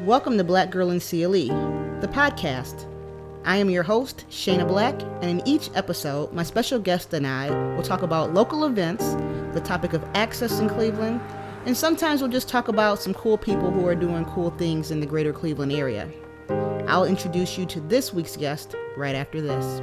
Welcome to Black Girl in CLE, the podcast. I am your host, Shayna Black, and in each episode, my special guest and I will talk about local events, the topic of access in Cleveland, and sometimes we'll just talk about some cool people who are doing cool things in the greater Cleveland area. I'll introduce you to this week's guest right after this.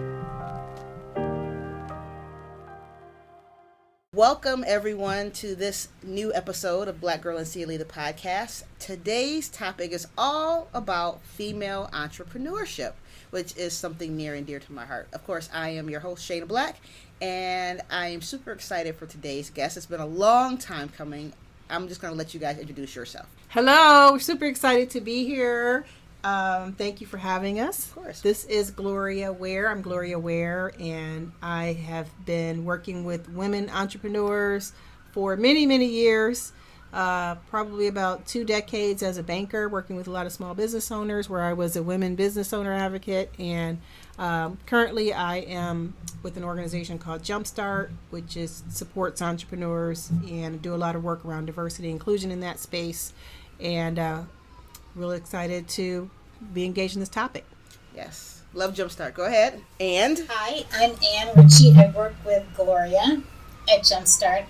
Welcome, everyone, to this new episode of Black Girl in CLE, the podcast. Today's topic is all about female entrepreneurship, which is something near and dear to my heart. Of course, I am your host, Shayna Black, and I am super excited for today's guest. It's been a long time coming. I'm just going to let you guys introduce yourself. Hello, we're super excited to be here. Thank you for having us. Of course. This is Gloria Ware. I'm Gloria Ware, and I have been working with women entrepreneurs for many, many years, probably about 2 decades as a banker, working with a lot of small business owners where I was a women business owner advocate. And currently I am with an organization called Jumpstart, which supports entrepreneurs and do a lot of work around diversity and inclusion in that space. And really excited to be engaged in this topic. Yes. Love Jumpstart. Go ahead. And? Hi, I'm Ann Ritchie. I work with Gloria at Jumpstart.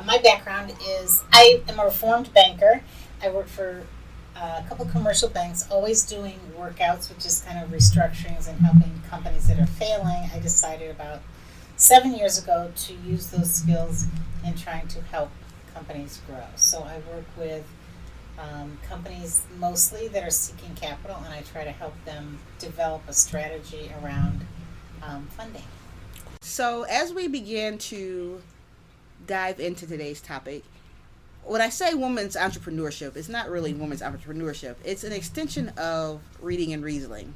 My background is I am a reformed banker. I work for a couple commercial banks, always doing workouts, which is kind of restructurings and helping companies that are failing. I decided about 7 years ago to use those skills in trying to help companies grow. So I work with companies mostly that are seeking capital, and I try to help them develop a strategy around funding. So as we begin to dive into today's topic, when I say women's entrepreneurship, it's not really women's entrepreneurship. It's an extension of Reading and Reasoning,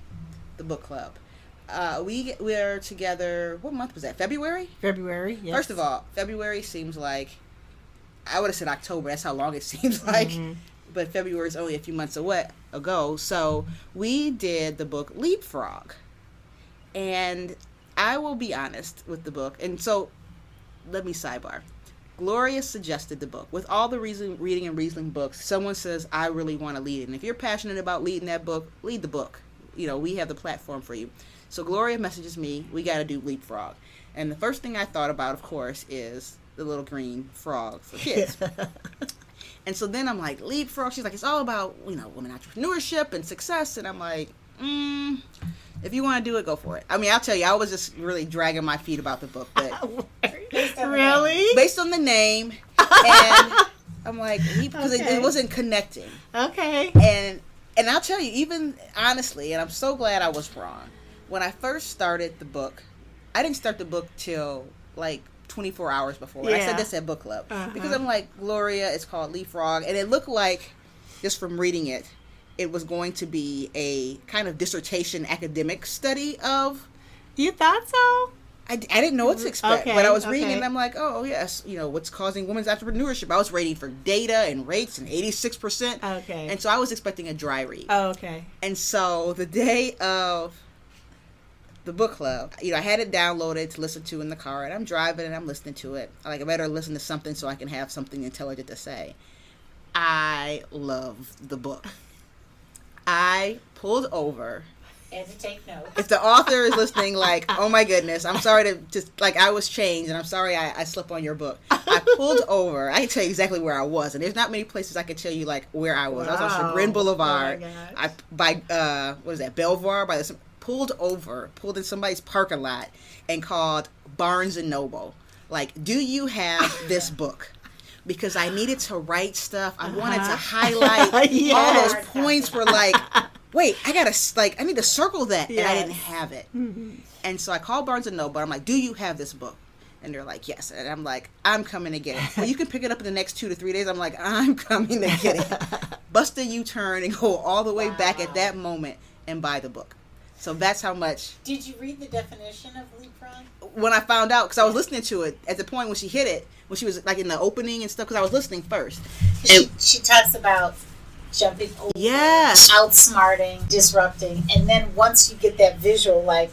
the book club. We are together, what month was that? February? February, yes. First of all, February seems like, I would have said October. That's how long it seems like. Mm-hmm. But February is only a few months ago. So we did the book Leapfrog. And I will be honest with the book. And so let me sidebar. Gloria suggested the book. With all the Reading and Reasoning books, someone says, I really want to lead it. And if you're passionate about leading that book, lead the book. You know, we have the platform for you. So Gloria messages me, we got to do Leapfrog. And the first thing I thought about, of course, is the little green frog for kids. And so then I'm like, Leapfrog. She's like, it's all about, women entrepreneurship and success. And I'm like, if you want to do it, go for it. I mean, I'll tell you, I was just really dragging my feet about the book. But Really? Based on the name. And I'm like, because it wasn't connecting. Okay. And I'll tell you, even honestly, and I'm so glad I was wrong. When I first started the book, I didn't start the book till like 24 hours before. Yeah. I said this at book club. Because I'm like, Gloria, it's called Leapfrog. And it looked like, just from reading it, it was going to be a kind of dissertation academic study of... You thought so? I didn't know what to expect. But I was reading it and I'm like, oh, yes, what's causing women's entrepreneurship. I was reading for data and rates and 86%. Okay. And so I was expecting a dry read. Oh, okay. And so the day of the book club, I had it downloaded to listen to in the car, and I'm driving and I'm listening to it. I better listen to something so I can have something intelligent to say. I love the book. I pulled over. And to take notes. If the author is listening, like, oh my goodness, I'm sorry to just, like, I was changed, and I'm sorry I slipped on your book. I pulled over. I can tell you exactly where I was, and there's not many places I can tell you, like, where I was. Wow. I was on Chagrin Boulevard. By what is that, Belvoir? Pulled in somebody's parking lot and called Barnes and Noble. Like, do you have this book? Because I needed to write stuff. I wanted to highlight all those points for like, wait, I need to circle that. Yes. And I didn't have it. Mm-hmm. And so I called Barnes and Noble. I'm like, do you have this book? And they're like, yes. And I'm like, I'm coming to get it. Well, you can pick it up in the next 2 to 3 days. I'm like, I'm coming to get it. Bust a U-turn and go all the way back at that moment and buy the book. So that's how much. Did you read the definition of leapfrog? When I found out, because I was listening to it at the point when she hit it, when she was like in the opening and stuff, because I was listening first. She talks about jumping over, outsmarting, disrupting, and then once you get that visual, like,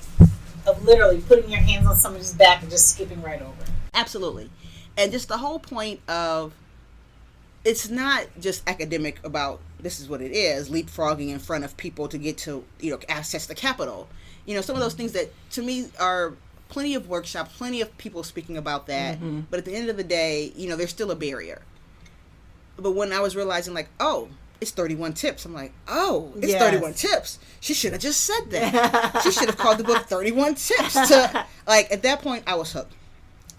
of literally putting your hands on somebody's back and just skipping right over it. Absolutely. And just the whole point of it's not just academic about this is what it is, leapfrogging in front of people to get to, access the capital. Some of those things that to me are plenty of workshops, plenty of people speaking about that. But at the end of the day, there's still a barrier. But when I was realizing like, oh, it's 31 tips. I'm like, oh, it's 31 tips. She should have just said that. She should have called the book 31 tips. Like, at that point, I was hooked.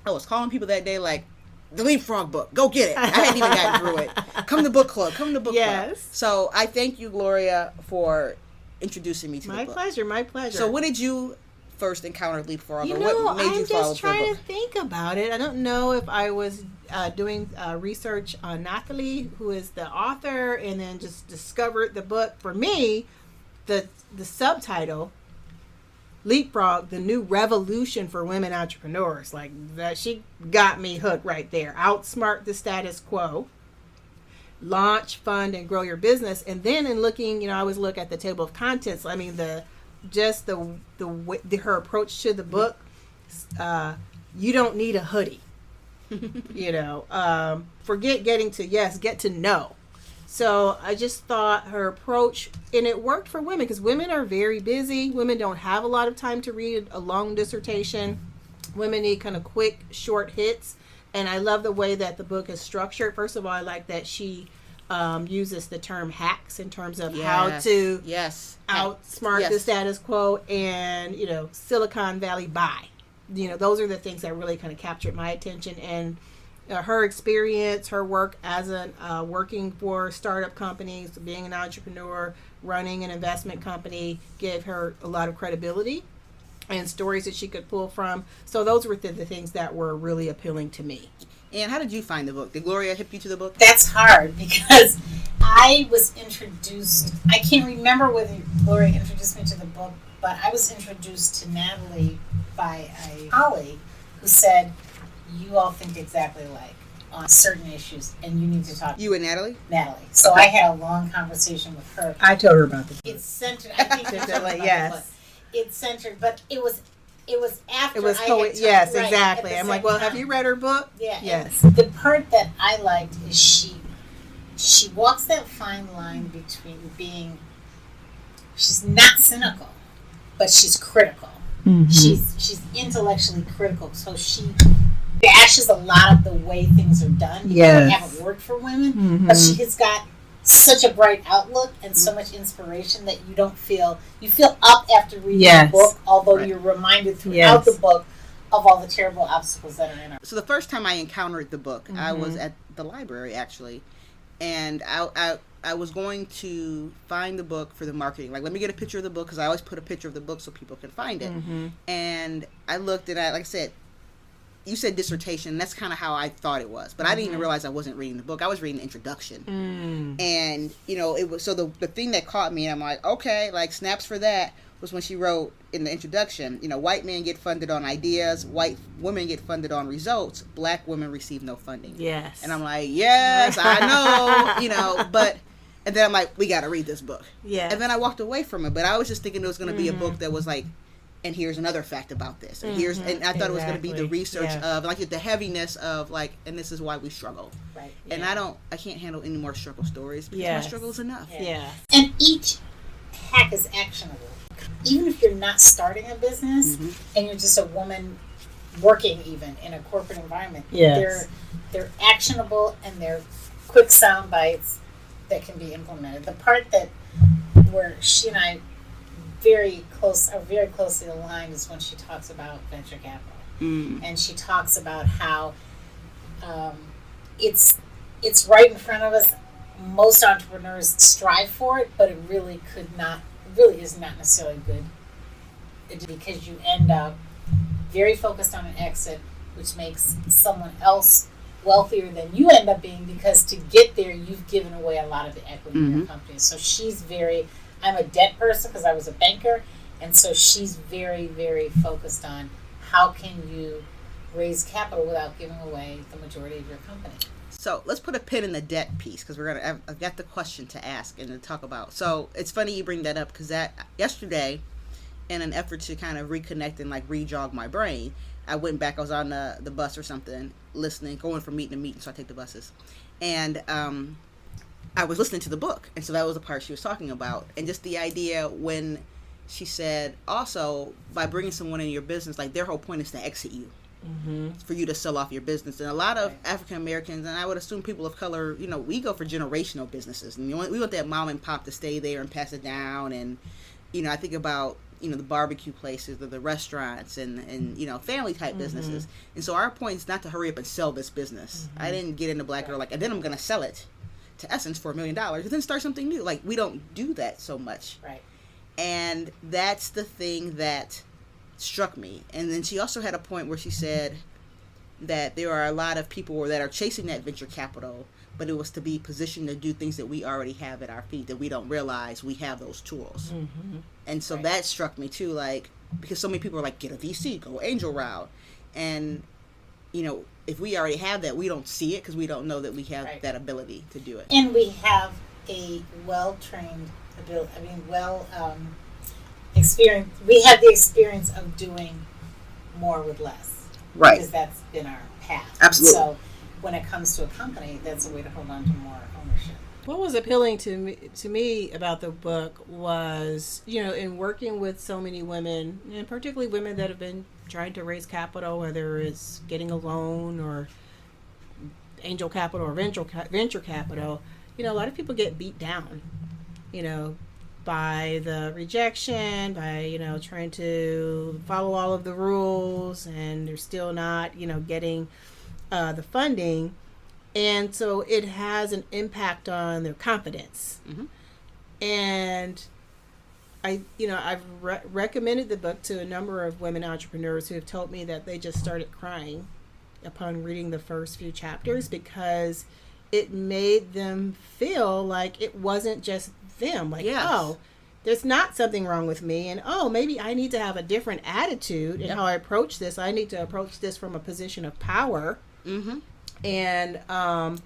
I was calling people that day like, the Leapfrog book, go get it. I hadn't even gotten through it. Come to book club. Club. So I thank you, Gloria, for introducing me to the book. My pleasure. So when did you first encounter Leapfrog? What made you follow the book? I'm just trying to think about it. I don't know if I was doing research on Nathalie, who is the author, and then just discovered the book. For me, the subtitle, Leapfrog, the new revolution for women entrepreneurs. Like that, she got me hooked right there. Outsmart the status quo. Launch, fund, and grow your business. And then in looking, I always look at the table of contents. I mean, her approach to the book. You don't need a hoodie. Forget getting to yes, get to know. So I just thought her approach, and it worked for women because women are very busy. Women don't have a lot of time to read a long dissertation. Women need kind of quick, short hits. And I love the way that the book is structured. First of all, I like that she uses the term hacks in terms of how to outsmart the status quo and, Silicon Valley buy. Those are the things that really kind of captured my attention. And her experience, her work as working for startup companies, being an entrepreneur, running an investment company, gave her a lot of credibility and stories that she could pull from. So those were the things that were really appealing to me. And how did you find the book? Did Gloria hip you to the book? That's hard because I was introduced, I can't remember whether Gloria introduced me to the book, but I was introduced to Nathalie by a colleague who said, you all think exactly alike on certain issues, and you need to talk. You and Nathalie? Nathalie. So I had a long conversation with her. I told her about this. It's centered. I think yes. It's centered, but it was after it was I had yes, right, exactly. I'm like, well, have you read her book? Yeah. Yes. The part that I liked is she walks that fine line between she's not cynical, but she's critical. Mm-hmm. She's intellectually critical, so she bashes a lot of the way things are done because they haven't worked for women, but she has got such a bright outlook and so much inspiration that you feel up after reading the book, although you're reminded throughout the book of all the terrible obstacles that are in it. So the first time I encountered the book, I was at the library actually, and I was going to find the book for the marketing. Like, let me get a picture of the book because I always put a picture of the book so people can find it. And I looked and like I said, you said dissertation. That's kind of how I thought it was, but I didn't even realize I wasn't reading the book. I was reading the introduction, and it was so the thing that caught me. I'm like, okay, like snaps for that was when she wrote in the introduction. White men get funded on ideas, white women get funded on results, black women receive no funding. Yes, and I'm like, yes, I know, but. And then I'm like, we got to read this book. Yeah. And then I walked away from it, but I was just thinking it was going to be a book that was like, and here's another fact about this, and and I thought it was going to be the research of like the heaviness of like, and this is why we struggle. Right. And I can't handle any more struggle stories because my struggle is enough. Yeah. And each hack is actionable. Even if you're not starting a business and you're just a woman working even in a corporate environment, they're actionable and they're quick sound bites that can be implemented. The part where she and I are very closely aligned is when she talks about venture capital. And she talks about how it's right in front of us. Most entrepreneurs strive for it, but it really is not necessarily good, because you end up very focused on an exit, which makes someone else wealthier than you end up being, because to get there you've given away a lot of the equity in your company. So I'm a debt person because I was a banker, and so she's very, very focused on how can you raise capital without giving away the majority of your company. So let's put a pin in the debt piece, because I've got the question to ask and to talk about. So it's funny you bring that up, because that yesterday, in an effort to kind of reconnect and like re-jog my brain, I went back. I was on the bus or something, listening, going from meeting to meeting, so I take the buses. And I was listening to the book, and so that was the part she was talking about, and just the idea when she said, also, by bringing someone in your business, like, their whole point is to exit you. For you to sell off your business. And a lot of African Americans, and I would assume people of color, you know, we go for generational businesses, and we want that mom and pop to stay there and pass it down. And, you know, I think about, you know, the barbecue places, the restaurants, and you know, family type businesses. And so our point is not to hurry up and sell this business. I didn't get into Black Girl like, and then I'm going to sell it to Essence for $1 million and then start something new. Like, we don't do that so much. Right. And that's the thing that struck me. And then she also had a point where she said that there are a lot of people that are chasing that venture capital, but it was to be positioned to do things that we already have at our feet, that we don't realize we have those tools. And so that struck me too, like, because so many people are like, get a VC, go angel route. And, you know, if we already have that, we don't see it because we don't know that we have that ability to do it. And we have a well-trained ability, experience. We have the experience of doing more with less, right? Because that's been our path. Absolutely. So when it comes to a company, that's a way to hold on to more ownership. What was appealing to me about the book was, you know, in working with so many women, and particularly women that have been trying to raise capital, whether it's getting a loan or angel capital or venture capital, you know, a lot of people get beat down, you know, by the rejection, by, you know, trying to follow all of the rules, and they're still not, you know, getting the funding. And so it has an impact on their confidence. And I've recommended the book to a number of women entrepreneurs who have told me that they just started crying upon reading the first few chapters, because it made them feel like it wasn't just them. Like, oh, there's not something wrong with me, and oh, maybe I need to have a different attitude in how I approach this. I need to approach this from a position of power. And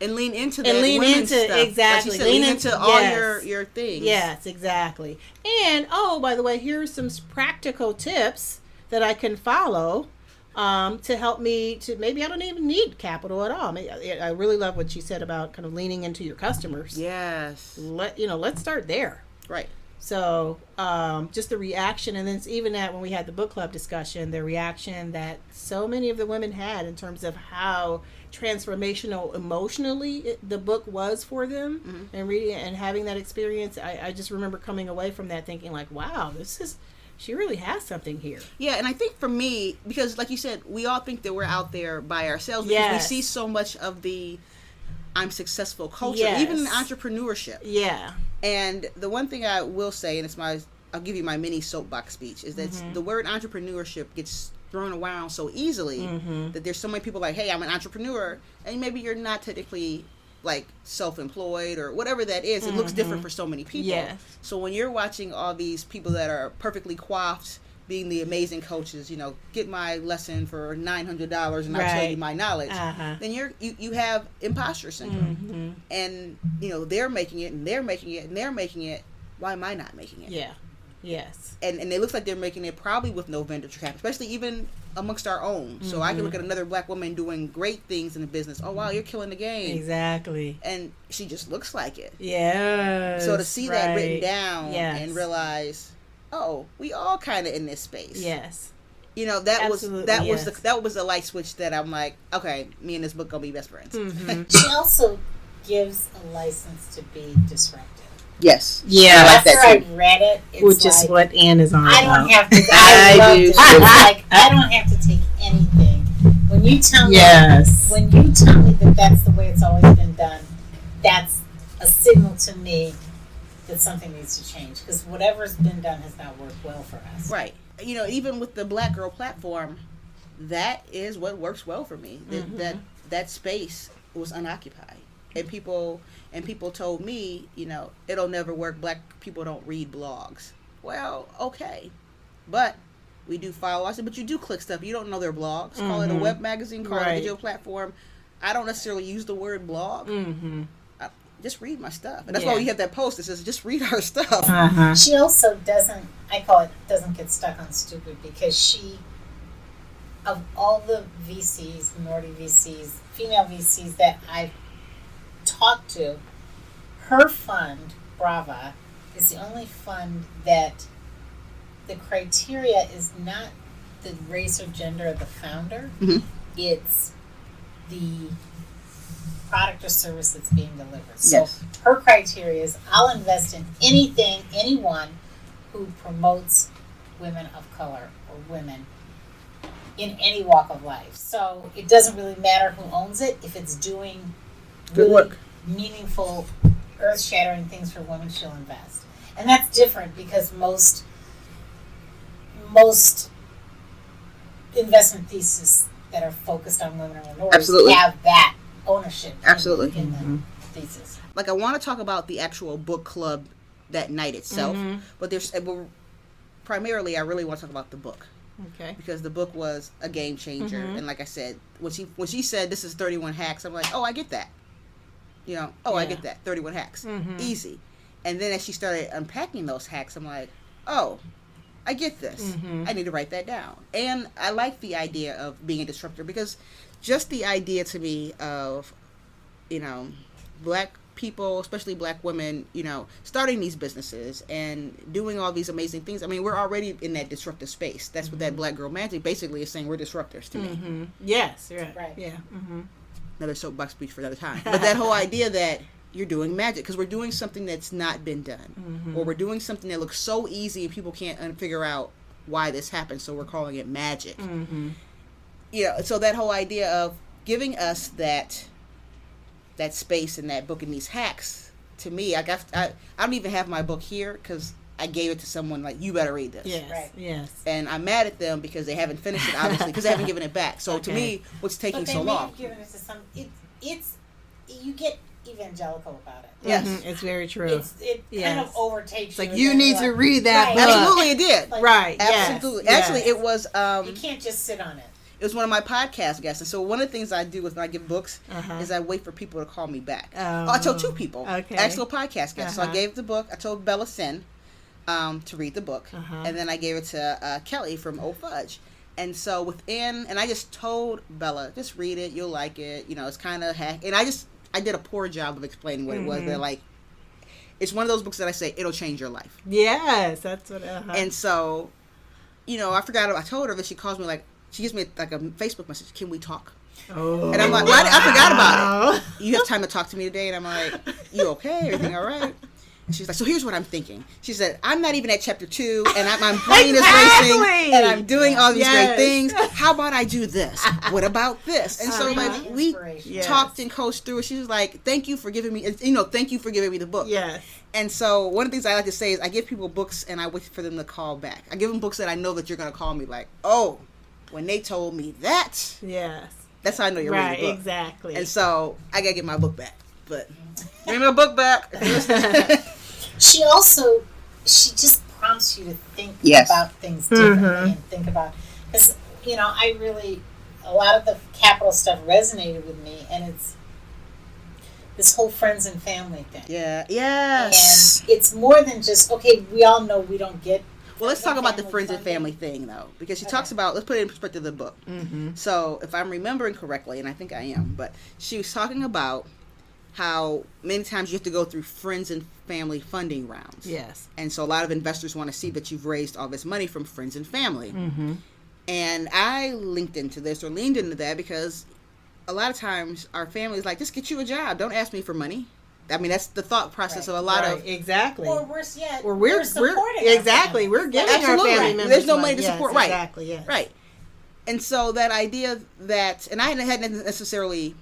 lean into that. And lean into stuff. exactly. Like said, lean into all your things. Yes, exactly. And oh, by the way, here's some practical tips that I can follow to help me to, maybe I don't even need capital at all. I really love what she said about kind of leaning into your customers. Yes. Let's start there. Right. So just the reaction, and then even that when we had the book club discussion, the reaction that so many of the women had in terms of how transformational emotionally the book was for them, and reading it and having that experience. I just remember coming away from that thinking like, wow, she really has something here. Yeah, and I think for me, because like you said, we all think that we're out there by ourselves because we see so much of the I'm successful culture, even in entrepreneurship. Yeah. And the one thing I will say, and I'll give you my mini soapbox speech, is that the word entrepreneurship gets thrown around so easily that there's so many people like, hey, I'm an entrepreneur, and maybe you're not technically like self-employed or whatever that is. It looks different for so many people. Yes. So when you're watching all these people that are perfectly coiffed, being the amazing coaches, you know, get my lesson for $900 and I'll tell you my knowledge, then you have imposter syndrome. And, you know, they're making it and they're making it and they're making it. Why am I not making it? Yeah. Yes. And it looks like they're making it probably with no vendor capital, especially even amongst our own. So I can look at another black woman doing great things in the business. Oh, wow, you're killing the game. Exactly. And she just looks like it. Yeah. So to see that written down and realize, oh, we all kind of in this space. Yes. You know, that was the light switch that I'm like, okay, me and this book gonna be best friends. She also gives a license to be disruptive. Yes. Yeah. After I read it, it's which is what Anne is on. I don't have to. I love it. It's like I don't have to take anything. When you tell me, that that's the way it's always been done, that's a signal to me that something needs to change, because whatever's been done has not worked well for us. Right. You know, even with the Black Girl platform, that is what works well for me. That space was unoccupied. And people told me, you know, it'll never work. Black people don't read blogs. Well, okay. But we do follow. I said, but you do click stuff. You don't know their blogs. Call it a web magazine, call it a video platform. I don't necessarily use the word blog. Just read my stuff. And that's why we have that post that says, just read our stuff. She also doesn't get stuck on stupid, because she, of all the VCs, minority VCs, female VCs that I've talked to, her fund, Brava, is the only fund that the criteria is not the race or gender of the founder. Mm-hmm. It's the product or service that's being delivered. So Yes. her criteria is I'll invest in anyone who promotes women of color or women in any walk of life. So it doesn't really matter who owns it if it's doing Good work. meaningful, earth-shattering things for women, she'll invest. And that's different because most investment theses that are focused on women or minorities Absolutely. have that ownership Absolutely. in the thesis. Like, I want to talk about the actual book club that night itself, but primarily I really want to talk about the book. Okay. Because the book was a game changer, and like I said, when she said this is 31 hacks, I'm like, oh, I get that. I get that. 31 hacks, easy. And then as she started unpacking those hacks, I'm like, oh, I get this. I need to write that down. And I like the idea of being a disruptor, because just the idea to me of, black people, especially black women, starting these businesses and doing all these amazing things. I mean, we're already in that disruptive space. That's what that Black Girl Magic basically is saying. We're disruptors to me. Yes, Right. Yeah. Another soapbox speech for another time. But that whole idea that you're doing magic, because we're doing something that's not been done, or we're doing something that looks so easy and people can't figure out why this happened, so we're calling it magic. So that whole idea of giving us that space in that book and these hacks, to me, I don't even have my book here because I gave it to someone like, you better read this. Yes. Right. Yes. And I'm mad at them because they haven't finished it, obviously, because they haven't given it back. So to me, what's taking so long? But they may have given it to some. You get evangelical about it. Yes. It's very true. It kind of overtakes it's like you. you need to read that Right. book. Absolutely, it did. Like, Right. Absolutely. Yes. Actually, it was. You can't just sit on it. It was one of my podcast guests, and so one of the things I do when I give books is I wait for people to call me back. I told two people, Okay. actual podcast guests. So I gave the book. I told Bella Sin to read the book, and then I gave it to Kelly from Old Fudge. And so and I just told Bella, just read it, you'll like it. It's kind of hack. And I did a poor job of explaining what it was. They're like, it's one of those books that I say it'll change your life. Yes, that's what. And so, I forgot. I told her that she calls me she gives me like a Facebook message. Can we talk? Oh, and I'm like, why? I forgot about it. You have time to talk to me today? And I'm like, you okay? Everything all right? And she's like, so here's what I'm thinking. She said, I'm not even at chapter 2, and my brain is racing, and I'm doing all these great things. How about I do this? What about this? And so we talked and coached through it. She was like, thank you for giving me, thank you for giving me the book. Yes. And so one of the things I like to say is I give people books, and I wait for them to call back. I give them books that I know that you're going to call me like, oh, when they told me that. Yes. That's how I know you're reading the book. Exactly. And so I got to get my book back. But give me my book back. She just prompts you to think about things differently and think about, because, a lot of the capital stuff resonated with me, and it's this whole friends and family thing. Yeah. Yes. And it's more than just, okay, we all know we don't get. Well, let's talk about the friends and family thing, though, because she talks about, let's put it in perspective of the book. So if I'm remembering correctly, and I think I am, but she was talking about how many times you have to go through friends and family funding rounds. Yes. And so a lot of investors want to see that you've raised all this money from friends and family. And I leaned into that because a lot of times our family is like, just get you a job. Don't ask me for money. I mean, that's the thought process of a lot of... Exactly. Or worse yet, we're supporting exactly. We're giving our family members There's no money to support. Right. Exactly, yes. Right. And so that idea that... And I hadn't necessarily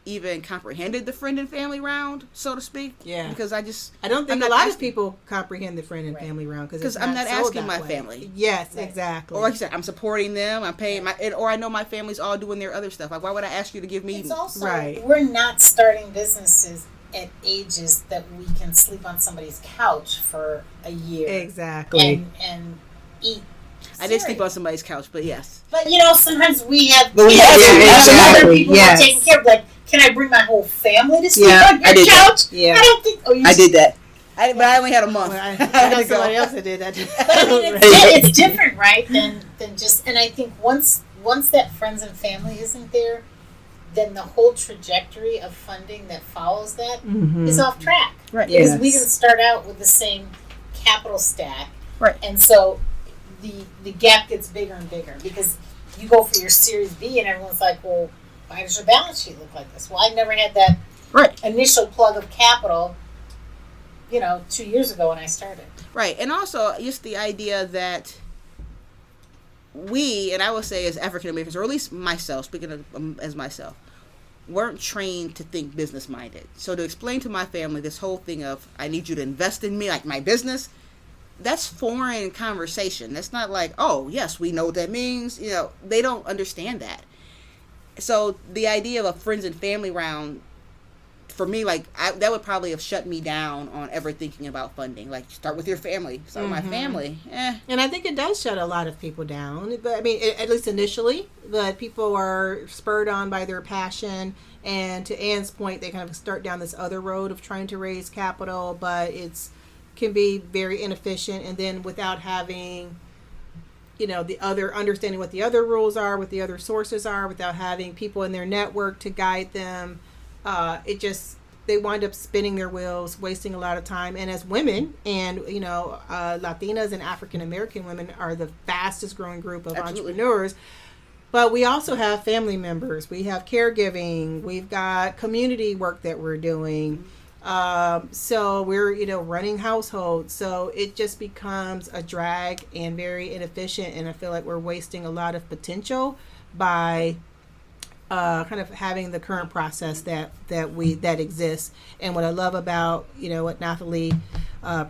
even comprehended the friend and family round, so to speak. Yeah. Because I don't think a lot of people comprehend the friend and family round because I'm not asking my family. Yes, exactly. Or like you said, I'm supporting them. I'm paying or I know my family's all doing their other stuff. Like, why would I ask you to give me? It's also we're not starting businesses at ages that we can sleep on somebody's couch for a year. Exactly. And eat. I did sleep on somebody's couch, but yes. But sometimes we have other people taking care of. Like, can I bring my whole family to sleep on your couch? Yeah. I don't think. I did that. But I only had a month. Well, I had somebody else that did that. But I mean, it's different, right? Than just. And I think once that friends and family isn't there, then the whole trajectory of funding that follows that is off track. Right. Because we didn't start out with the same capital stack. Right. And so the gap gets bigger and bigger because you go for your Series B and everyone's like, well, why does your balance sheet look like this? Well, I never had that initial plug of capital, 2 years ago when I started. Right. And also just the idea that we, and I would say as African Americans, or at least myself, speaking of, as myself, weren't trained to think business minded. So to explain to my family this whole thing of I need you to invest in me, like my business, that's foreign conversation. That's not like, oh yes, we know what that means. They don't understand that. So the idea of a friends and family round, for me, like that would probably have shut me down on ever thinking about funding. Like, start with your family. Start with my family. And I think it does shut a lot of people down. But I mean, at least initially, but people are spurred on by their passion. And to Ann's point, they kind of start down this other road of trying to raise capital, but can be very inefficient. And then without having, the other understanding what the other rules are, what the other sources are, without having people in their network to guide them. They wind up spinning their wheels, wasting a lot of time. And as women, and Latinas and African American women are the fastest growing group of entrepreneurs. But we also have family members. We have caregiving. We've got community work that we're doing. So we're running households. So it just becomes a drag and very inefficient. And I feel like we're wasting a lot of potential by kind of having the current process that exists. And what I love about what Nathalie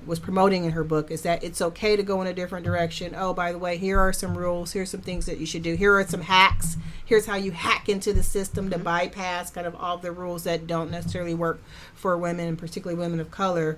was promoting in her book is that it's okay to go in a different direction. Oh, by the way, here are some rules. Here's some things that you should do. Here are some hacks. Here's how you hack into the system to bypass kind of all the rules that don't necessarily work for women, and particularly women of color.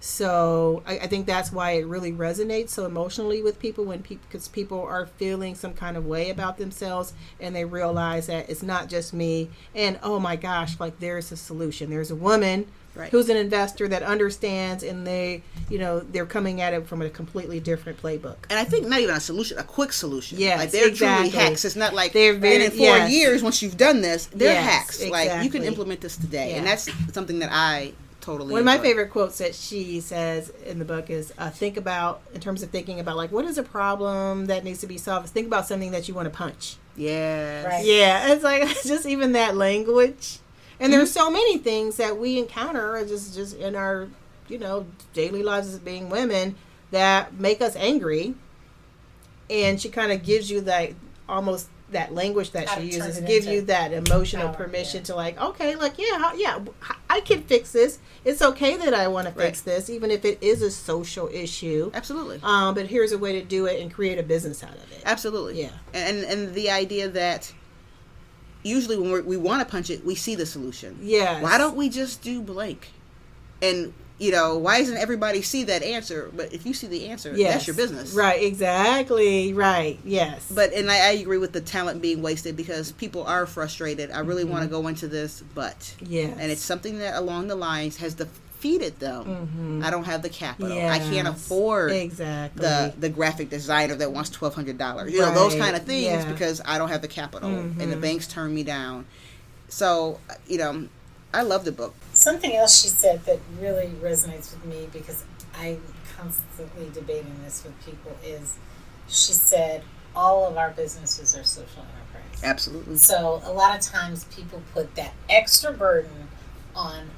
So I think that's why it really resonates so emotionally with people because people are feeling some kind of way about themselves and they realize that it's not just me and oh my gosh, like there's a solution. There's a woman who's an investor that understands and they're coming at it from a completely different playbook. And I think not even a solution, a quick solution. Yes, like they're truly hacks. It's not like in 4 years once you've done this, they're hacks. Exactly. Like you can implement this today. And that's something that I totally. One of my favorite quotes that she says in the book is in terms of thinking about like what is a problem that needs to be solved, think about something that you want to punch. Yeah. Right. Yeah. It's like just even that language. And there's so many things that we encounter just in our, daily lives as being women that make us angry. And she kind of gives you that almost that language that she uses to give you that emotional permission to like, okay, like, I can fix this. It's okay that I want to fix this, even if it is a social issue. Absolutely. But here's a way to do it and create a business out of it. Absolutely. Yeah. And the idea that usually when we want to punch it, we see the solution. Yes. Why don't we just do blank? And why doesn't everybody see that answer? But if you see the answer, that's your business. Right, exactly. Right, yes. But, and I agree with the talent being wasted because people are frustrated. I really want to go into this, but. Yes. And it's something that along the lines has defeated them. I don't have the capital. Yes. I can't afford the graphic designer that wants $1,200. Those kind of things because I don't have the capital. And the banks turn me down. So, I love the book. Something else she said that really resonates with me because I'm constantly debating this with people is she said all of our businesses are social enterprise. Absolutely. So a lot of times people put that extra burden on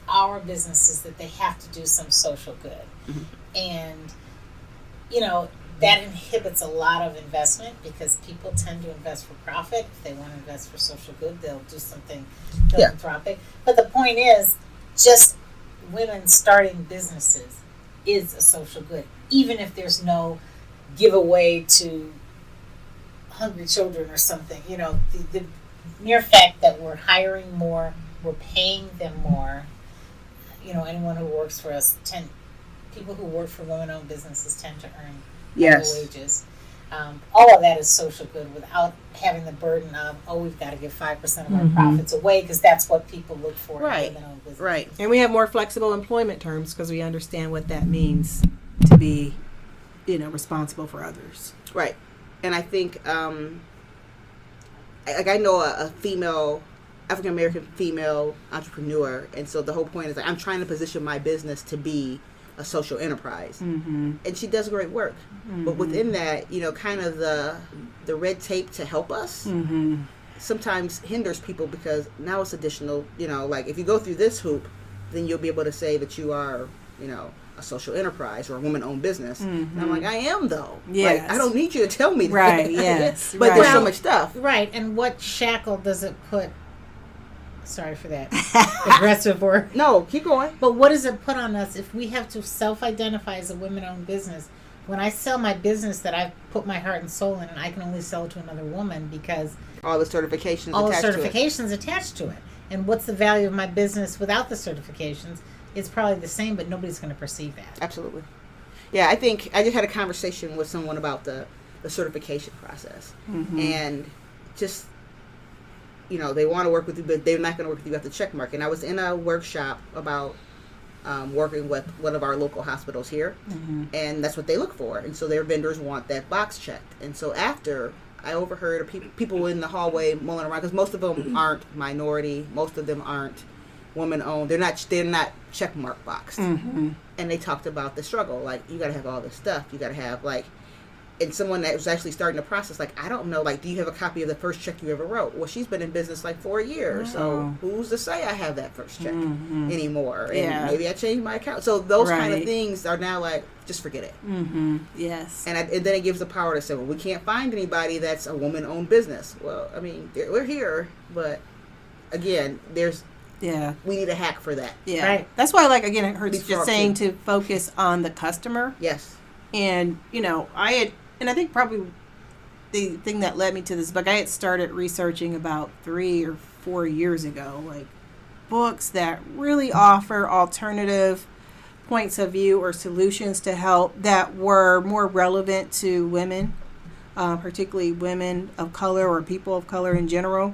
our businesses that they have to do some social good. And, that inhibits a lot of investment because people tend to invest for profit. If they want to invest for social good, they'll do something philanthropic. But the point is, just women starting businesses is a social good, even if there's no giveaway to hungry children or something. The mere fact that we're hiring more, we're paying them more. Anyone who works for us, people who work for women-owned businesses tend to earn wages. All of that is social good without having the burden of, we've got to give 5% of our profits away because that's what people look for in women-owned businesses. Right. And we have more flexible employment terms because we understand what that means to be, responsible for others. Right. And I think I know a female, African American female entrepreneur, and so the whole point is like I'm trying to position my business to be a social enterprise, and she does great work. But within that, kind of the red tape to help us sometimes hinders people, because now it's additional. Like if you go through this hoop, then you'll be able to say that you are, a social enterprise or a woman-owned business. And I'm like, I am though. Yes. Like, I don't need you to tell me that. Right. Yes. But there's so much stuff. Right. And what shackle does it put? Sorry for that aggressive word. No, keep going. But what does it put on us if we have to self-identify as a women-owned business? When I sell my business that I've put my heart and soul in, and I can only sell it to another woman because all the certifications attached to it. And what's the value of my business without the certifications? It's probably the same, but nobody's going to perceive that. Absolutely. Yeah, I think I just had a conversation with someone about the certification process. And just, they want to work with you, but they're not going to work with you at the check mark. And I was in a workshop about working with one of our local hospitals here, and that's what they look for. And so their vendors want that box checked. And so after, I overheard people in the hallway mulling around, because most of them aren't minority, most of them aren't woman-owned. They're not checkmark boxed. And they talked about the struggle. Like, you got to have all this stuff. You got to have, like, and someone that was actually starting the process, like, I don't know, like, do you have a copy of the first check you ever wrote? Well, she's been in business like 4 years, so who's to say I have that first check anymore? And maybe I changed my account. So those kind of things are now like, just forget it. Yes. And then it gives the power to say, well, we can't find anybody that's a woman-owned business. Well, I mean, we're here, but again, we need a hack for that. Yeah. Right. That's why, like, again, I heard just saying to focus on the customer. Yes. And, I think probably the thing that led me to this book, I had started researching about 3 or 4 years ago, like books that really offer alternative points of view or solutions to help that were more relevant to women, particularly women of color or people of color in general.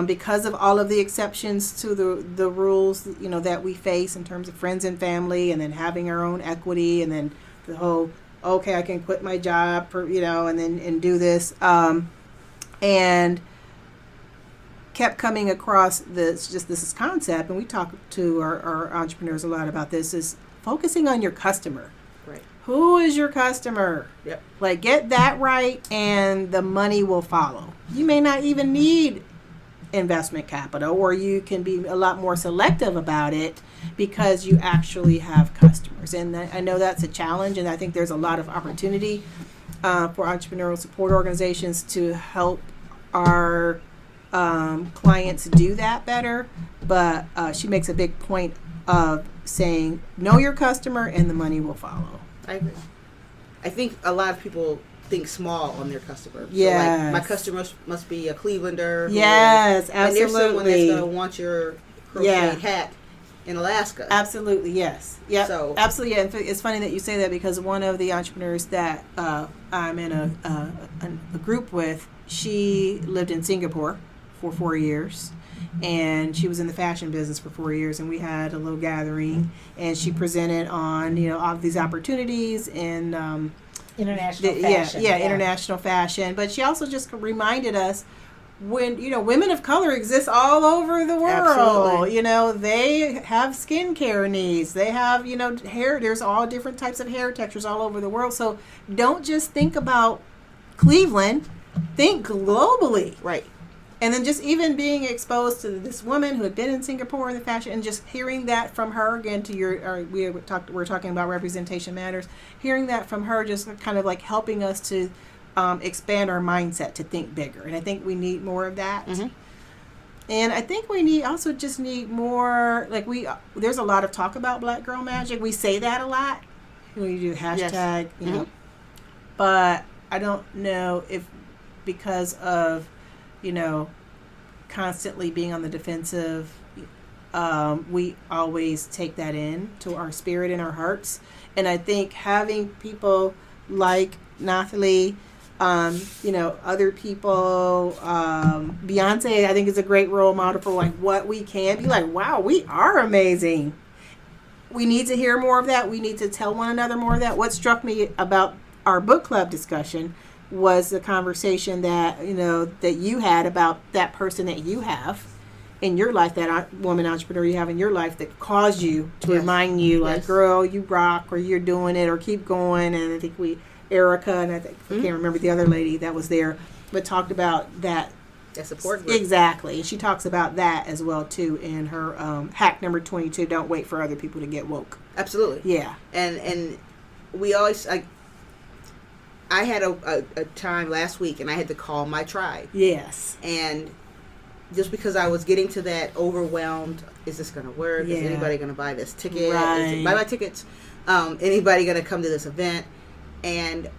Because of all of the exceptions to the rules, that we face in terms of friends and family, and then having our own equity, and then the whole, okay, I can quit my job and do this, and kept coming across this concept, and we talk to our entrepreneurs a lot about this, is focusing on your customer. Right. Who is your customer? Yep. Like, get that right, and the money will follow. You may not even need investment capital, or you can be a lot more selective about it because you actually have customers. And I know that's a challenge, and I think there's a lot of opportunity for entrepreneurial support organizations to help our clients do that better. But she makes a big point of saying, know your customer and the money will follow. I agree. I think a lot of people think small on their customer. Yes. So, like, my customer must be a Clevelander. Yes, absolutely. And there's someone that's going to want your crocheted hat in Alaska. Absolutely, yes. Yeah, So, absolutely. Yeah. It's funny that you say that, because one of the entrepreneurs that I'm in a group with, she lived in Singapore for 4 years. And she was in the fashion business for 4 years, and we had a little gathering, and she presented on all of these opportunities in International fashion. Yeah, international fashion. But she also just reminded us, when women of color exist all over the world. Absolutely. They have skincare needs. They have hair. There's all different types of hair textures all over the world. So don't just think about Cleveland. Think globally. right. And then just even being exposed to this woman who had been in Singapore in the fashion, and just hearing that from her, again, we're talking about representation matters, hearing that from her, just kind of like helping us to expand our mindset to think bigger. And I think we need more of that. And I think we need more, like, there's a lot of talk about Black Girl Magic. We say that a lot. We do hashtag, but I don't know if, because of constantly being on the defensive, we always take that in to our spirit and our hearts. And I think having people like Nathalie, other people, Beyonce, I think, is a great role model for like what we can be like. Wow, we are amazing. We need to hear more of that. We need to tell one another more of that. What struck me about our book club discussion was the conversation that, that you had about that person that you have in your life, that woman entrepreneur you have in your life that caused you to remind you, like, girl, you rock, or you're doing it, or keep going. And I think Erica, and I can't remember the other lady that was there, but talked about that. That support group. Exactly. And she talks about that as well, too, in her hack number 22, don't wait for other people to get woke. Absolutely. Yeah. And we always, I had a time last week, and I had to call my tribe. Yes. And just because I was getting to that overwhelmed, is this going to work? Yeah. Is anybody going to buy this ticket? Right. Buy my tickets? Anybody going to come to this event? And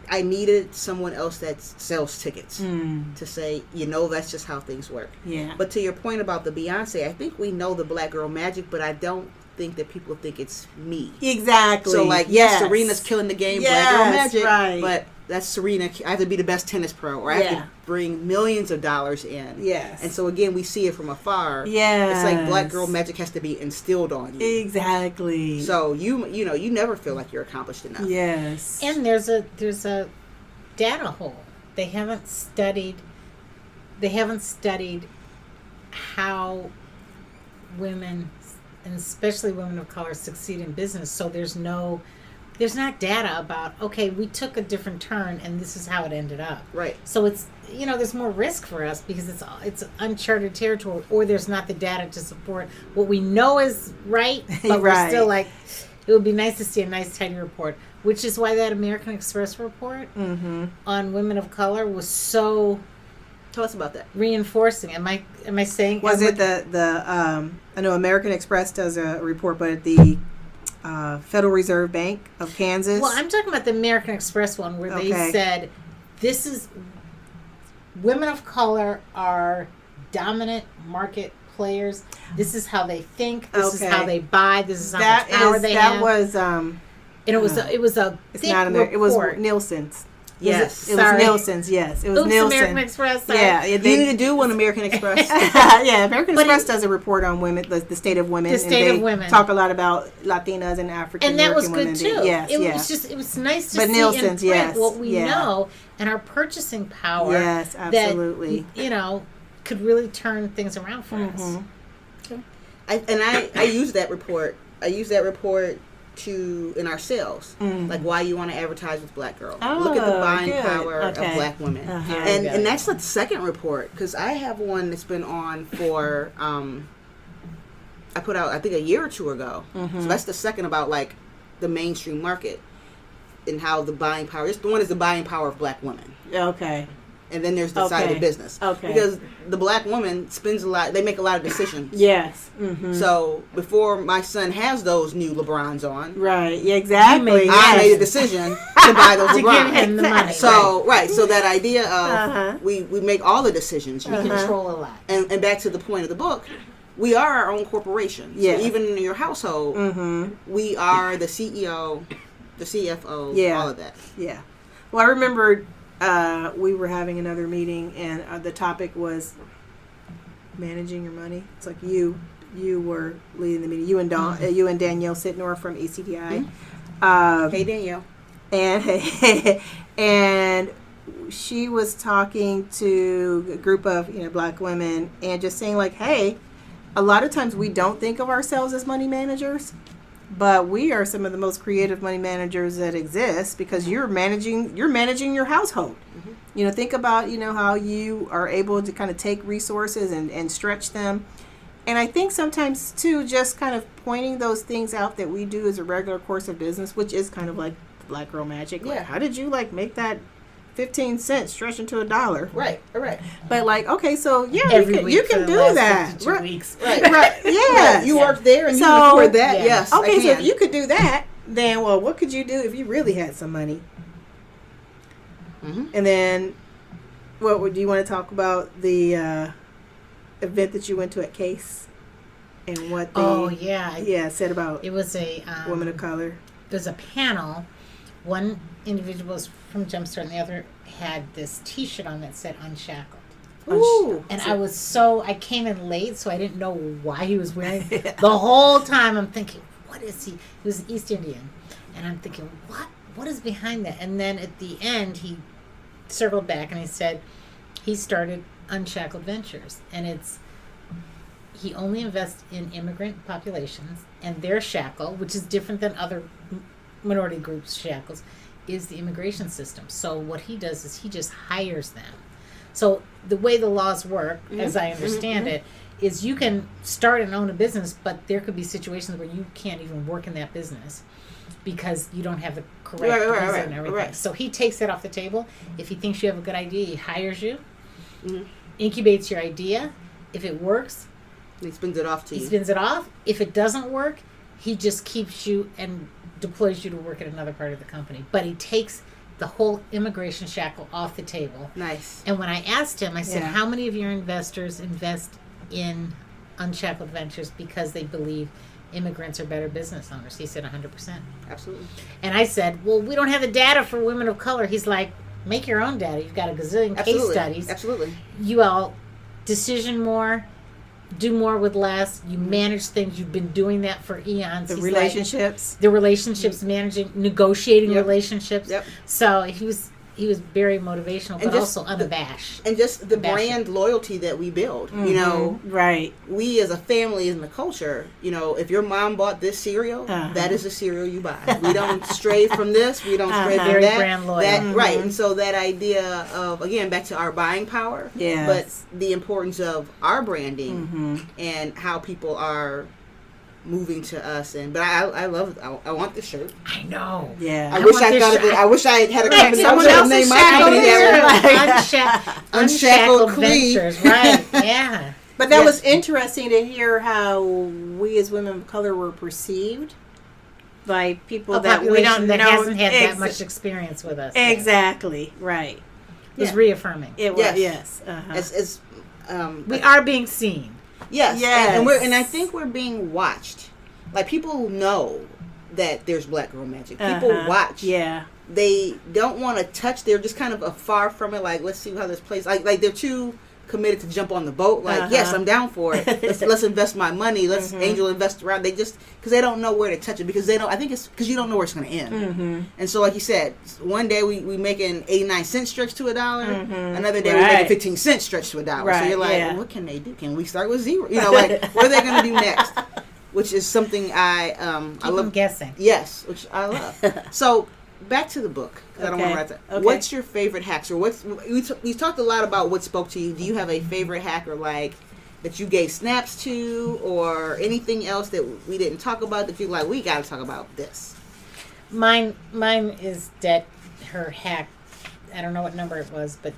I needed someone else that sells tickets to say, that's just how things work. Yeah. But to your point about the Beyonce, I think we know the Black Girl Magic, but I don't think that people think it's me. Exactly. So, yes, Serena's killing the game, Black Girl Magic, right. but that's Serena. I have to be the best tennis pro, or I have to bring millions of dollars in. Yes. And so, again, we see it from afar. Yes. It's like Black Girl Magic has to be instilled on you. Exactly. So, you never feel like you're accomplished enough. Yes. And there's a data hole. They haven't studied how women, and especially women of color, succeed in business. So there's not data about, okay, we took a different turn and this is how it ended up. Right. So it's, there's more risk for us because it's uncharted territory, or there's not the data to support what we know is right, but we're still like, it would be nice to see a nice tidy report, which is why that American Express report on women of color was so... Tell us about that. Reinforcing. Am I saying... Was it I know American Express does a report, but the Federal Reserve Bank of Kansas. Well, I'm talking about the American Express one where they said, this is... Women of color are dominant market players. This is how they think. This is how they buy. This is how much power they have. That was... and it was a thick report. It was Nielsen's. Yes. It was Nielsen's, yes. It was Nielsen. American Express. Sorry. Yeah. You need to do one American Express. Yeah, American Express does a report on women, the state of women. The state of women. Talk a lot about Latinas and African American women. And that was good, too. Yes, it was nice to see Nielsen's, in print what we know and our purchasing power. Yes, absolutely. That, could really turn things around for us. Okay. I use that report. In our sales, like why you want to advertise with Black girls. Look at the buying power of Black women, and that's the second report, because I have one that's been on for I put out I think a year or two ago. So that's the second about like the mainstream market and how the buying power. This one is the buying power of Black women. Okay. And then there's the side of the business. Okay. Because the Black woman spends a lot. They make a lot of decisions. Yes. So before my son has those new LeBrons on, right? Yeah, exactly. I made a decision to buy those LeBrons. To give him the money. So so that idea of we make all the decisions. We control a lot. And back to the point of the book, we are our own corporation. Yes. So even in your household, we are the CEO, the CFO, all of that. Yeah. Well, I remember. We were having another meeting, and the topic was managing your money. It's like you were leading the meeting. You and Danielle Sitnor from ACDI. Hey, Danielle. And she was talking to a group of Black women and just saying like, hey, a lot of times we don't think of ourselves as money managers. But we are some of the most creative money managers that exist, because you're managing your household. Think about, how you are able to kind of take resources and stretch them. And I think sometimes too, just kind of pointing those things out that we do as a regular course of business, which is kind of like Black Girl Magic. Yeah. Like, how did you make that 15 cents stretch into $1? Right. But okay, so you can do that. 2 weeks. Right. Yeah. You work there and you can afford that. Yeah. Yes. Okay, so if you could do that, then what could you do if you really had some money? And then, what would you want to talk about the event that you went to at Case and what they said about it was a women of color? There's a panel. One individual was from Jumpstart, and the other had this T-shirt on that said "Unshackled." Ooh. And I came in late, so I didn't know why he was wearing it. The whole time I'm thinking, what is he? He was East Indian. And I'm thinking, what is behind that? And then at the end, he circled back and he said he started Unshackled Ventures, and he only invests in immigrant populations, and their shackle, which is different than other minority groups' shackles, is the immigration system. So what he does is he just hires them. So the way the laws work, as I understand it, is you can start and own a business, but there could be situations where you can't even work in that business because you don't have the correct visa and everything. Right. So he takes that off the table. If he thinks you have a good idea, he hires you, incubates your idea. If it works, he spins it off to you. He spins it off. If it doesn't work, he just keeps you and deploys you to work at another part of the company. But he takes the whole immigration shackle off the table. Nice. And when I asked him, I said, how many of your investors invest in Unshackled Ventures because they believe immigrants are better business owners? He said 100%. Absolutely. And I said, well, we don't have the data for women of color. He's like, make your own data. You've got a gazillion case studies. Absolutely. You all decision more, do more with less. You manage things. You've been doing that for eons. The relationships. Managing, negotiating relationships. Yep. So he was very motivational, but also unabashed. And just the brand loyalty that we build. You know, right? We as a family in the culture, you know, if your mom bought this cereal, that is the cereal you buy. We don't stray from this. We don't stray from very that. Brand loyal. Right. And so that idea of, again, back to our buying power, but the importance of our branding and how people are moving to us, but I love it. I want this shirt. I know. Yeah. I wish I had a company. Someone else name my company Unshackled Ventures. Right. Yeah. But that was interesting to hear how we as women of color were perceived by people that we don't know. That hasn't had that much experience with us. Exactly. Right. It was reaffirming. It was. Yes. We are being seen. Yes. And I think we're being watched. Like, people know that there's Black Girl Magic. People watch. Yeah. They don't want to touch. They're just kind of afar from it. Like, let's see how this plays. Like they're too committed to jump on the boat. Like, yes, I'm down for it. Let's invest my money. Let's angel invest around. They just, because they don't know where to touch it, because they don't. I think it's because you don't know where it's going to end. And so, like you said, one day we making 89-cent stretch to $1. Another day we're making 15-cent stretch to $1. So you're like, well, what can they do? Can we start with zero? You know, like, what are they going to do next? Which is something I love guessing. Yes, which I love. So back to the book, because I don't want to write that. Okay. What's your favorite hacks, or we talked a lot about what spoke to you. Do you have a favorite hack, or like that you gave snaps to, or anything else that we didn't talk about that you like? We got to talk about this. Mine is debt. Her hack. I don't know what number it was, but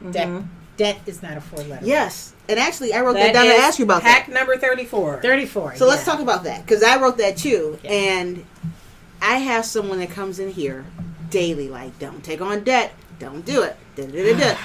debt is not a 4-letter. Yes, and actually I wrote that down to ask you about hack that. number 34. 34. So let's talk about that, because I wrote that too, and I have someone that comes in here daily, like, don't take on debt, don't do it, be debt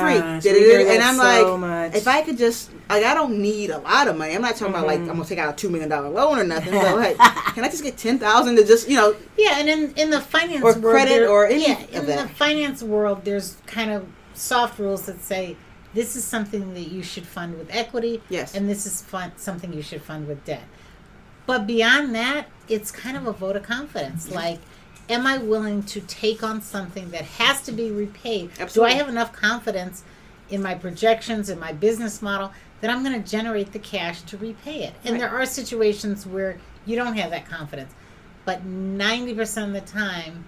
free, and I'm like, if I could just, like, I don't need a lot of money. I'm not talking about like I'm gonna take out a $2 million loan or nothing, but like, can I just get $10,000 to just, and in the finance or world, credit or any of that. In the finance world, there's kind of soft rules that say this is something that you should fund with equity, and this is something you should fund with debt. But beyond that, it's kind of a vote of confidence. Like, am I willing to take on something that has to be repaid? Absolutely. Do I have enough confidence in my projections, in my business model, that I'm going to generate the cash to repay it? And there are situations where you don't have that confidence. But 90% of the time,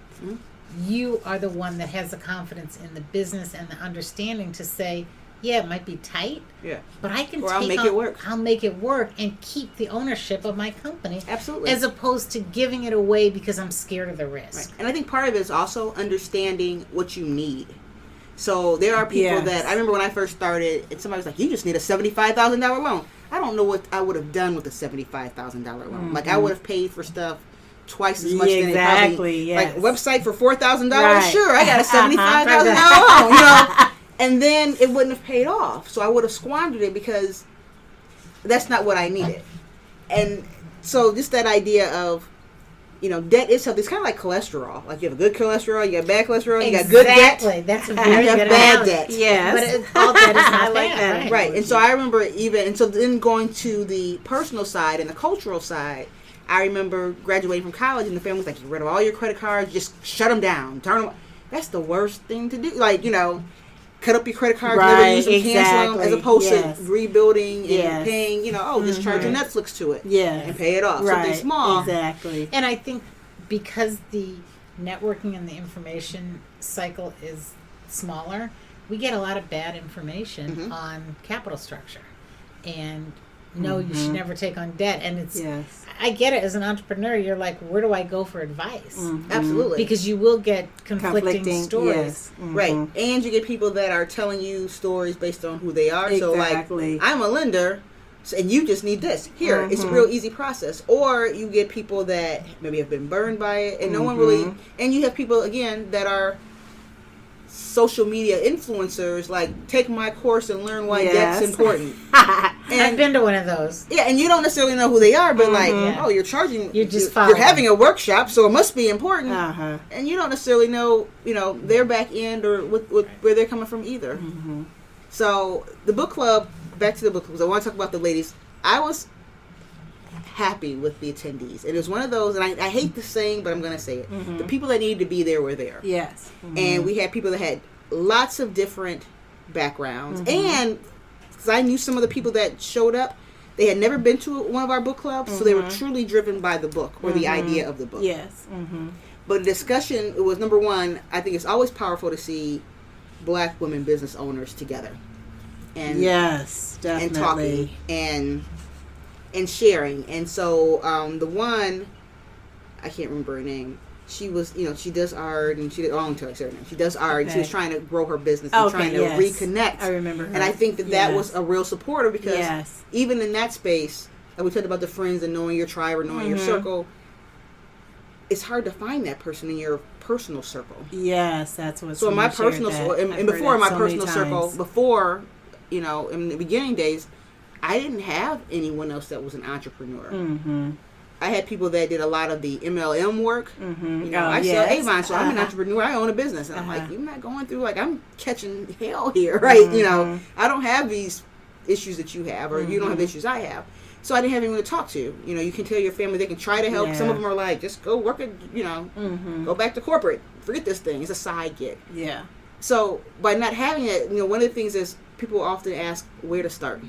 you are the one that has the confidence in the business and the understanding to say, yeah, it might be tight, but I can I'll make it work. I'll make it work and keep the ownership of my company. Absolutely. As opposed to giving it away because I'm scared of the risk. Right. And I think part of it is also understanding what you need. So there are people that, I remember when I first started, and somebody was like, you just need a $75,000 loan. I don't know what I would have done with a $75,000 loan. Like, I would have paid for stuff twice as much than it probably, like, a website for $4,000. Sure, I got a $75,000 loan, and then it wouldn't have paid off. So I would have squandered it because that's not what I needed. And so just that idea of, debt is something. It's kind of like cholesterol. Like, you have good cholesterol, you got bad cholesterol, you got good debt. Exactly. That's a very good bad debt. Yes. But all debt is not like bad. that. Right. And so I remember and so then going to the personal side and the cultural side, I remember graduating from college and the family was like, get rid of all your credit cards, just shut them down, turn them. That's the worst thing to do. Like, cut up your credit cards, never use them, cancel them, as opposed to rebuilding and paying, just charge your Netflix to it and pay it off. Something small. Exactly. And I think because the networking and the information cycle is smaller, we get a lot of bad information on capital structure. And you should never take on debt. And it's, I get it, as an entrepreneur, you're like, where do I go for advice? Absolutely. Because you will get conflicting stories. Yes. Right. And you get people that are telling you stories based on who they are. Exactly. So, like, I'm a lender, and you just need this. Here, it's a real easy process. Or you get people that maybe have been burned by it, and no one really... And you have people, again, that are social media influencers, like, take my course and learn why debt's important. And I've been to one of those. Yeah, and you don't necessarily know who they are, but you're charging. You're having a workshop, so it must be important. And you don't necessarily know, their back end or where they're coming from either. So the book club, back to the book club, I want to talk about the ladies. I was happy with the attendees. And it was one of those, and I hate the saying, but I'm going to say it. The people that needed to be there were there. Yes. And we had people that had lots of different backgrounds. And because I knew some of the people that showed up, they had never been to one of our book clubs, so they were truly driven by the book or the idea of the book. Yes. But the discussion, it was, number one, I think it's always powerful to see Black women business owners together. And yes, definitely. And talking and sharing. And so the one, I can't remember her name. She was, she does art, and she did, I don't tell her name. She does art, and she was trying to grow her business and trying to reconnect. I remember her. And I think that was a real supporter, because even in that space, like we talked about the friends and knowing your tribe or knowing your circle, it's hard to find that person in your personal circle. Yes, that's what. So in my personal circle, and before my personal circle, before, in the beginning days, I didn't have anyone else that was an entrepreneur. I had people that did a lot of the MLM work. I sell Avon, so I'm an entrepreneur. I own a business. And I'm like, you're not going through, like, I'm catching hell here, right? I don't have these issues that you have, or you don't have the issues I have. So I didn't have anyone to talk to. You can tell your family, they can try to help. Some of them are like, just go work at, go back to corporate. Forget this thing. It's a side gig. Yeah. So by not having it, one of the things is people often ask where to start.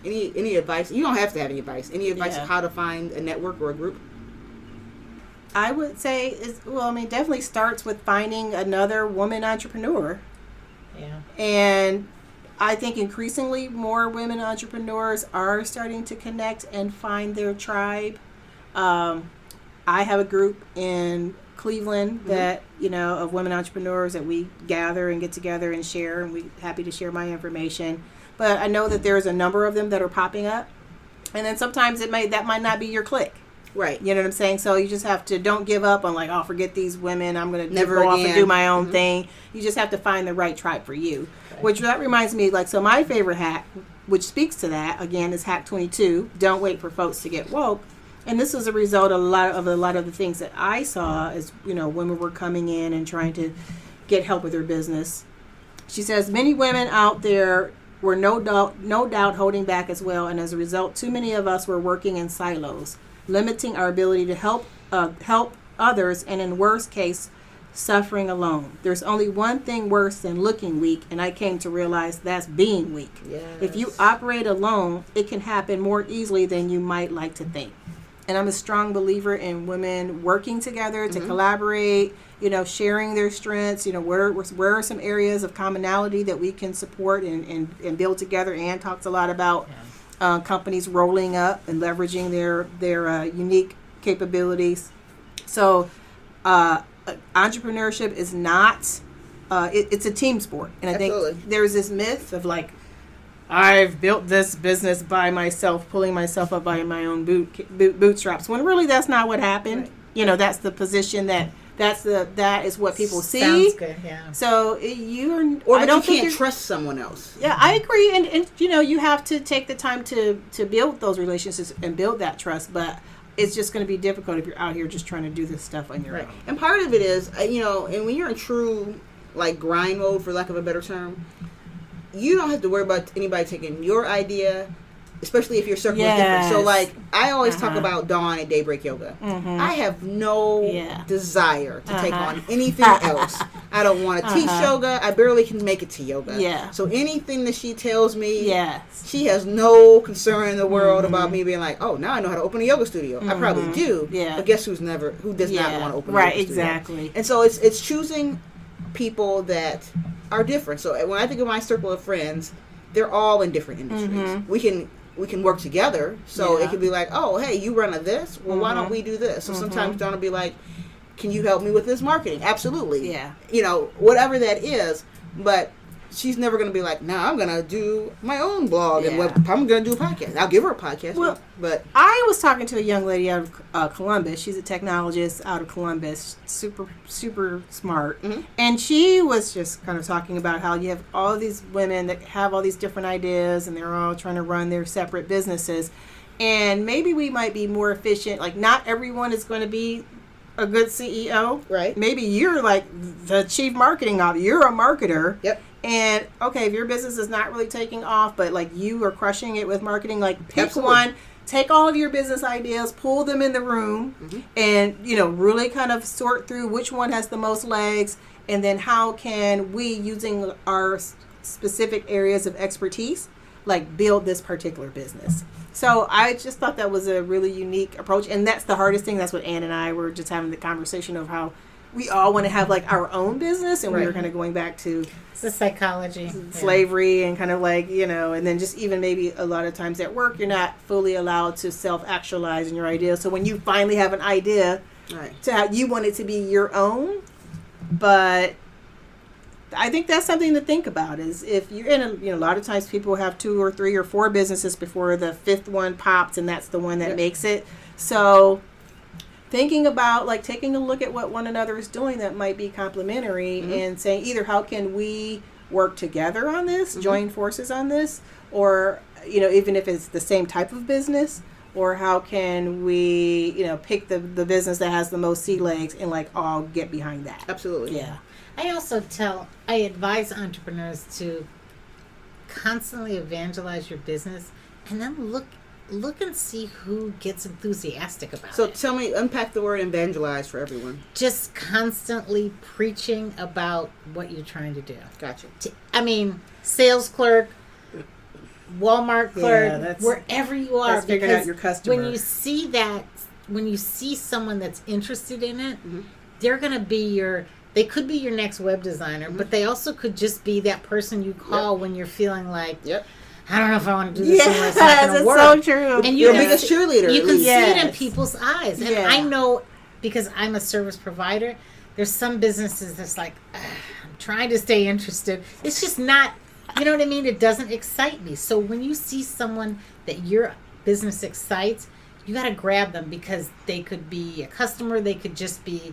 Any advice? You don't have to have any advice. Any advice on how to find a network or a group? I would say definitely starts with finding another woman entrepreneur. Yeah. And I think increasingly more women entrepreneurs are starting to connect and find their tribe. I have a group in Cleveland that, of women entrepreneurs that we gather and get together and share, and we're happy to share my information. But I know that there's a number of them that are popping up, and then sometimes that might not be your clique. Right. You know what I'm saying? So you just have to, don't give up on, like, oh, forget these women, I'm going to never go off and do my own thing. You just have to find the right tribe for you. Okay. Which, that reminds me, like, so my favorite hack, which speaks to that, again, is hack 22. Don't wait for folks to get woke. And this is a result of a lot of the things that I saw as, women were coming in and trying to get help with their business. She says, many women out there were no doubt holding back as well, and as a result, too many of us were working in silos, limiting our ability to help others, and in worst case, suffering alone. There's only one thing worse than looking weak, and I came to realize that's being weak. Yes. If you operate alone, it can happen more easily than you might like to think. And I'm a strong believer in women working together to collaborate, sharing their strengths, where are some areas of commonality that we can support and build together. Ann talks a lot about companies rolling up and leveraging their unique capabilities. So entrepreneurship is not, it's a team sport. And I think there's this myth of, like, I've built this business by myself, pulling myself up by my own bootstraps. When really that's not what happened. Right. That's the position that is what people see. Sounds good, yeah. So you can't trust someone else. Yeah, I agree, and you have to take the time to build those relationships and build that trust, but it's just going to be difficult if you're out here just trying to do this stuff on your own. And part of it is, and when you're in true, like, grind mode, for lack of a better term, you don't have to worry about anybody taking your idea especially if your circle is different. So, like, I always talk about Dawn at Daybreak Yoga. I have no desire to take on anything else. I don't want to teach yoga. I barely can make it to yoga. Yeah. So anything that she tells me, she has no concern in the world about me being like, oh, now I know how to open a yoga studio. I probably do. Yeah. But guess who does not want to open a yoga studio? Exactly. And so it's choosing people that are different. So when I think of my circle of friends, they're all in different industries. We can work together. So it could be like, oh, hey, you run a this? Well, why don't we do this? So sometimes Dawn will be like, can you help me with this marketing? Absolutely. Yeah. You know, whatever that is. But she's never going to be like, nah, I'm going to do my own blog and I'm going to do a podcast. I'll give her a podcast. Well, but I was talking to a young lady out of Columbus. She's a technologist out of Columbus, super, super smart. And she was just kind of talking about how you have all these women that have all these different ideas and they're all trying to run their separate businesses. And maybe we might be more efficient. Like, not everyone is going to be a good CEO. Right. Maybe you're like the chief marketing officer. You're a marketer. Yep. And okay, if your business is not really taking off, but like you are crushing it with marketing, like pick one, take all of your business ideas, pull them in the room, and really kind of sort through which one has the most legs, and then how can we, using our specific areas of expertise, like build this particular business. So I just thought that was a really unique approach, and that's the hardest thing. That's what Ann and I were just having the conversation of how we all want to have like our own business, and we were kind of going back to the psychology, slavery, and kind of like, and then just even maybe a lot of times at work, you're not fully allowed to self-actualize in your idea. So when you finally have an idea, you want it to be your own, but I think that's something to think about. Is if you're in a lot of times people have 2 or 3 or 4 businesses before the 5th one pops, and that's the one that makes it. So thinking about like taking a look at what one another is doing that might be complementary, and saying either how can we work together on this, join forces on this, or even if it's the same type of business, or how can we pick the business that has the most sea legs and like all get behind that. Absolutely. Yeah. I advise entrepreneurs to constantly evangelize your business, and then look and see who gets enthusiastic about it. So tell me, unpack the word evangelize for everyone. Just constantly preaching about what you're trying to do. Gotcha. Sales clerk, Walmart clerk, wherever you are. That's figuring out your customer. When you see someone that's interested in it, they're going to be they could be your next web designer, but they also could just be that person you call when you're feeling like, I don't know if I want to do this anymore. It's not going to work. So true. And you're the biggest cheerleader. You can see it in people's eyes. And I know, because I'm a service provider, there's some businesses that's like, I'm trying to stay interested. It's just not, you know what I mean? It doesn't excite me. So when you see someone that your business excites, you got to grab them, because they could be a customer, they could just be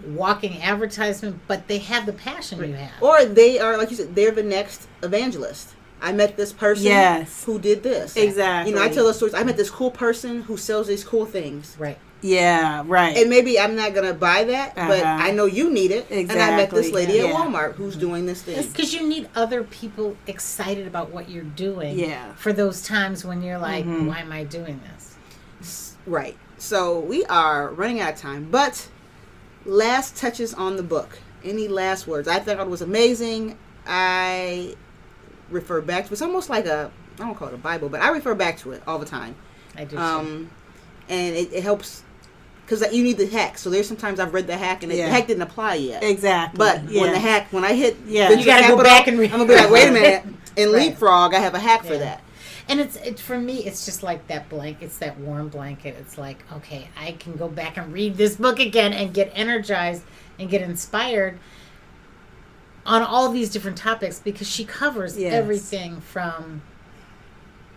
walking advertisement, but they have the passion you have. Or they are, like you said, they're the next evangelist. I met this person who did this. Exactly. I tell those stories. I met this cool person who sells these cool things. Right. Yeah, right. And maybe I'm not going to buy that, but I know you need it. Exactly. And I met this lady at Walmart who's doing this thing. Because you need other people excited about what you're doing for those times when you're like, why am I doing this? Right. So we are running out of time, but last touches on the book. Any last words? I thought it was amazing. I refer back to it. It's almost like I don't call it a Bible, but I refer back to it all the time. I do and it helps, because you need the hack. So there's sometimes I've read the hack and the hack didn't apply yet. Exactly. But when I hit you got to go back and read. I'm going to be like, wait a minute. In Leapfrog, I have a hack for that. And it's for me, it's just like that blanket. It's that warm blanket. It's like, okay, I can go back and read this book again and get energized and get inspired on all these different topics, because she covers everything from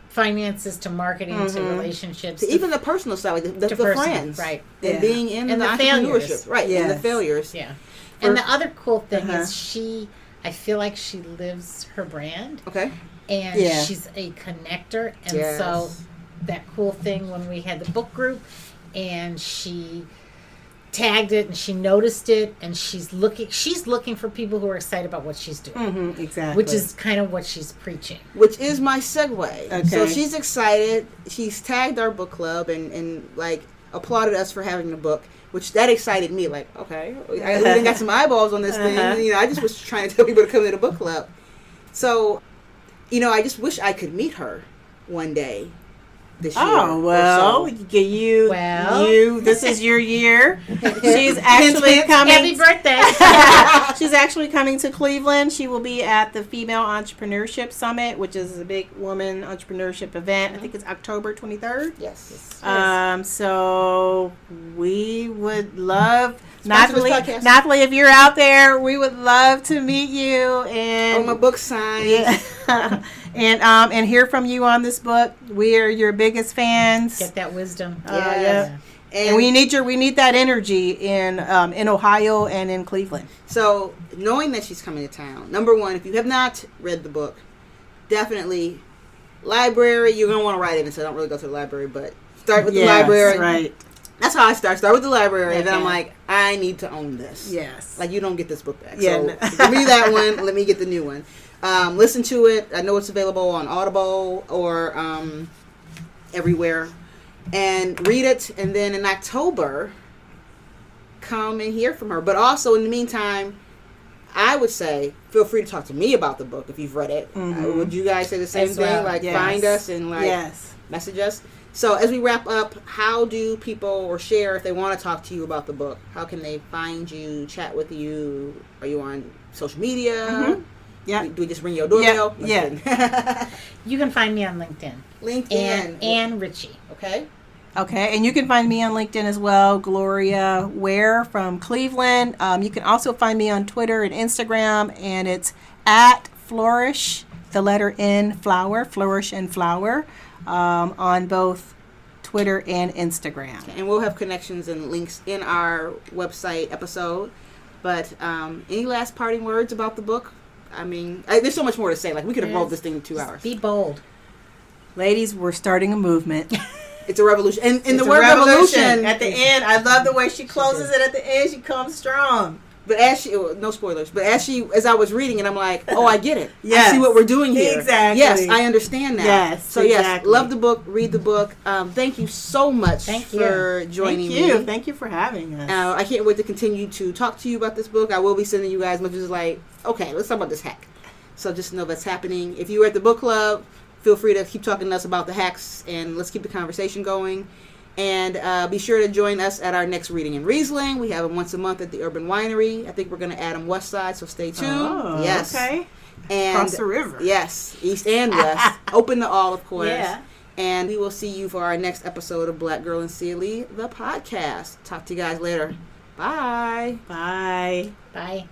finances to marketing to relationships to even the personal side, the friends, right? And being in and the entrepreneurship, failures. right? And the failures, And the other cool thing is I feel like she lives her brand. Okay. And she's a connector. And so that cool thing when we had the book group and she tagged it and she noticed it, and she's looking for people who are excited about what she's doing. Mm-hmm, exactly. Which is kind of what she's preaching. Which is my segue. Okay. So she's excited. She's tagged our book club and like applauded us for having the book, which that excited me. Like, okay, I even got some eyeballs on this thing. You know, I just was trying to tell people to come to the book club. So, you know, I just wish I could meet her one day this year. Oh, well, so. this is your year. She's actually coming. Happy birthday. She's actually coming to Cleveland. She will be at the Female Entrepreneurship Summit, which is a big woman entrepreneurship event. I think it's October 23rd. Yes. So we would love, Nathalie, if you're out there, we would love to meet you and my book signed. Yeah. and hear from you on this book. We are your biggest fans. Get that wisdom. Yeah. And we need that energy in Ohio and in Cleveland. So knowing that she's coming to town, number one, if you have not read the book, definitely library. You're gonna want to write it, so don't really go to the library, but start with the library. Right. That's how I start. Start with the library, and then I'm like, I need to own this. Yes. Like, you don't get this book back. Yeah. So give me that one. Let me get the new one. Listen to it. I know it's available on Audible or everywhere. And read it. And then in October, come and hear from her. But also, in the meantime, I would say, feel free to talk to me about the book if you've read it. Mm-hmm. Would you guys say the same thing? Well. Like, Yes. find us and, like, message us? So as we wrap up, how do people or share if they want to talk to you about the book? How can they find you, chat with you? Are you on social media? Mm-hmm. Yeah. Do we just ring your doorbell? Yeah. You can find me on LinkedIn. LinkedIn. Ann Ritchie. Okay. Okay, and you can find me on LinkedIn as well, Gloria Ware from Cleveland. You can also find me on Twitter and Instagram, and it's at Flourish, the letter N, flower, Flourish and Flower, on both Twitter and Instagram. And we'll have connections and links in our website episode. But any last parting words about the book? I mean, there's so much more to say. Like, we could have rolled this thing in 2 hours. Be bold. Ladies, we're starting a movement. It's a revolution. And It's the a word revolution. At the end, I love the way she closes it at the end. She comes strong. But no spoilers, but as I was reading it, I'm like, oh, I get it. Yes. I see what we're doing here. Exactly. Yes, I understand that. Yes, So exactly. yes, love the book, read the book. Thank you so much for joining me. Thank you for having us. I can't wait to continue to talk to you about this book. I will be sending you guys messages like, okay, let's talk about this hack. So just know that's happening. If you were at the book club, feel free to keep talking to us about the hacks, and let's keep the conversation going. And be sure to join us at our next reading in Riesling. We have them once a month at the Urban Winery. I think we're going to add them West Side, so stay tuned. Oh, yes. Okay. And across the river. Yes, East and West. Open to all, of course. Yeah. And we will see you for our next episode of Black Girl in CLE, the podcast. Talk to you guys later. Bye. Bye. Bye.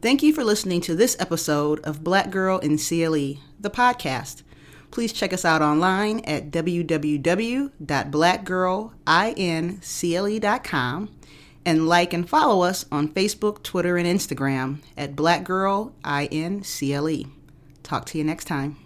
Thank you for listening to this episode of Black Girl in CLE, the podcast. Please check us out online at www.blackgirlincle.com and like and follow us on Facebook, Twitter, and Instagram at Black Girl INCLE. Talk to you next time.